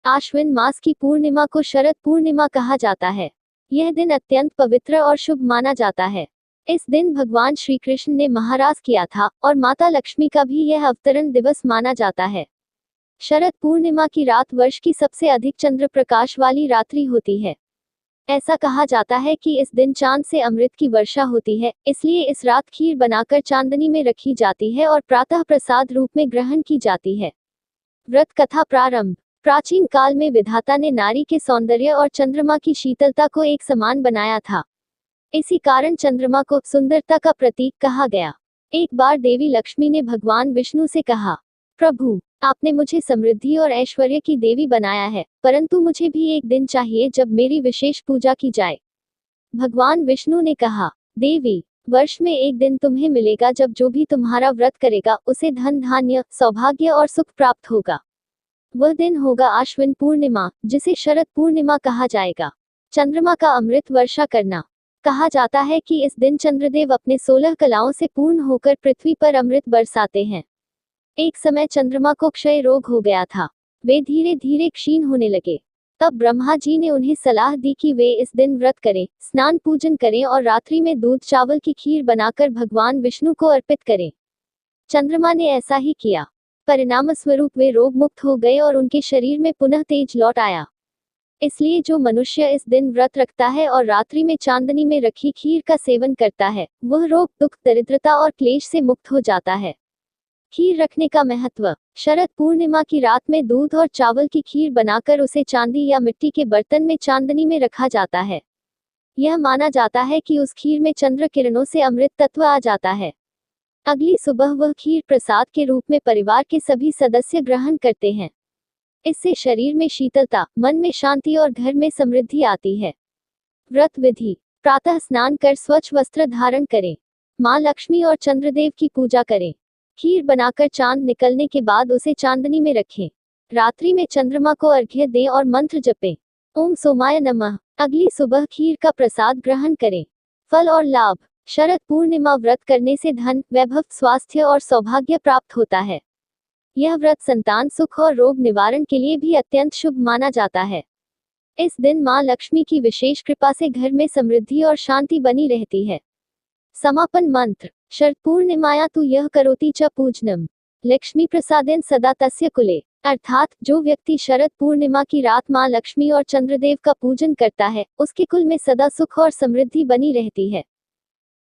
आश्विन मास की पूर्णिमा को शरद पूर्णिमा कहा जाता है। यह दिन अत्यंत पवित्र और शुभ माना जाता है। इस दिन भगवान श्री कृष्ण ने महाराज किया था और माता लक्ष्मी का भी यह अवतरण दिवस माना जाता है। शरद पूर्णिमा की रात वर्ष की सबसे अधिक चंद्र प्रकाश वाली रात्रि होती है। ऐसा कहा जाता है कि इस दिन चांद से अमृत की वर्षा होती है, इसलिए इस रात खीर बनाकर चांदनी में रखी जाती है और प्रातः प्रसाद रूप में ग्रहण की जाती है। व्रत कथा प्रारंभ। प्राचीन काल में विधाता ने नारी के सौंदर्य और चंद्रमा की शीतलता को एक समान बनाया था। इसी कारण चंद्रमा को सुंदरता का प्रतीक कहा गया। एक बार देवी लक्ष्मी ने भगवान विष्णु से कहा, प्रभु, आपने मुझे समृद्धि और ऐश्वर्य की देवी बनाया है, परंतु मुझे भी एक दिन चाहिए जब मेरी विशेष पूजा की जाए। भगवान विष्णु ने कहा, देवी, वर्ष में एक दिन तुम्हें मिलेगा जब जो भी तुम्हारा व्रत करेगा उसे धन धान्य, सौभाग्य और सुख प्राप्त होगा। वह दिन होगा आश्विन पूर्णिमा, जिसे शरद पूर्णिमा कहा जाएगा। चंद्रमा का अमृत वर्षा करना। कहा जाता है कि इस दिन चंद्रदेव अपने 16 कलाओं से पूर्ण होकर पृथ्वी पर अमृत बरसाते हैं। एक समय चंद्रमा को क्षय रोग हो गया था। वे धीरे धीरे क्षीण होने लगे। तब ब्रह्मा जी ने उन्हें सलाह दी कि वे इस दिन व्रत करें, स्नान पूजन करें और रात्रि में दूध चावल की खीर बनाकर भगवान विष्णु को अर्पित करें। चंद्रमा ने ऐसा ही किया। परिणाम स्वरूप वे रोग मुक्त हो गए और उनके शरीर में पुनः तेज लौट आया। इसलिए जो मनुष्य इस दिन व्रत रखता है और रात्रि में चांदनी में रखी खीर का सेवन करता है, वह रोग, दुख, दरिद्रता और क्लेश से मुक्त हो जाता है। खीर रखने का महत्व। शरद पूर्णिमा की रात में दूध और चावल की खीर बनाकर उसे चांदी या मिट्टी के बर्तन में चांदनी में रखा जाता है। यह माना जाता है कि उस खीर में चंद्र किरणों से अमृत तत्व आ जाता है। अगली सुबह वह खीर प्रसाद के रूप में परिवार के सभी सदस्य ग्रहण करते हैं। इससे शरीर में शीतलता, मन में शांति और घर में समृद्धि आती है। व्रत विधि। प्रातः स्नान कर स्वच्छ वस्त्र धारण करें। मां लक्ष्मी और चंद्रदेव की पूजा करें। खीर बनाकर चांद निकलने के बाद उसे चांदनी में रखें। रात्रि में चंद्रमा को अर्घ्य दें और मंत्र जपें। ओम सोमाय नमः। अगली सुबह खीर का प्रसाद ग्रहण करें। फल और लाभ। शरद पूर्णिमा व्रत करने से धन, वैभव, स्वास्थ्य और सौभाग्य प्राप्त होता है। यह व्रत संतान सुख और रोग निवारण के लिए भी अत्यंत शुभ माना जाता है। इस दिन मां लक्ष्मी की विशेष कृपा से घर में समृद्धि और शांति बनी रहती है। समापन मंत्र। शरद पूर्णिमाया तु यह करोति च पूजनम, लक्ष्मी प्रसादेन सदा तस्य कुले। अर्थात जो व्यक्ति शरद पूर्णिमा की रात मां लक्ष्मी और चंद्रदेव का पूजन करता है, उसके कुल में सदा सुख और समृद्धि बनी रहती है।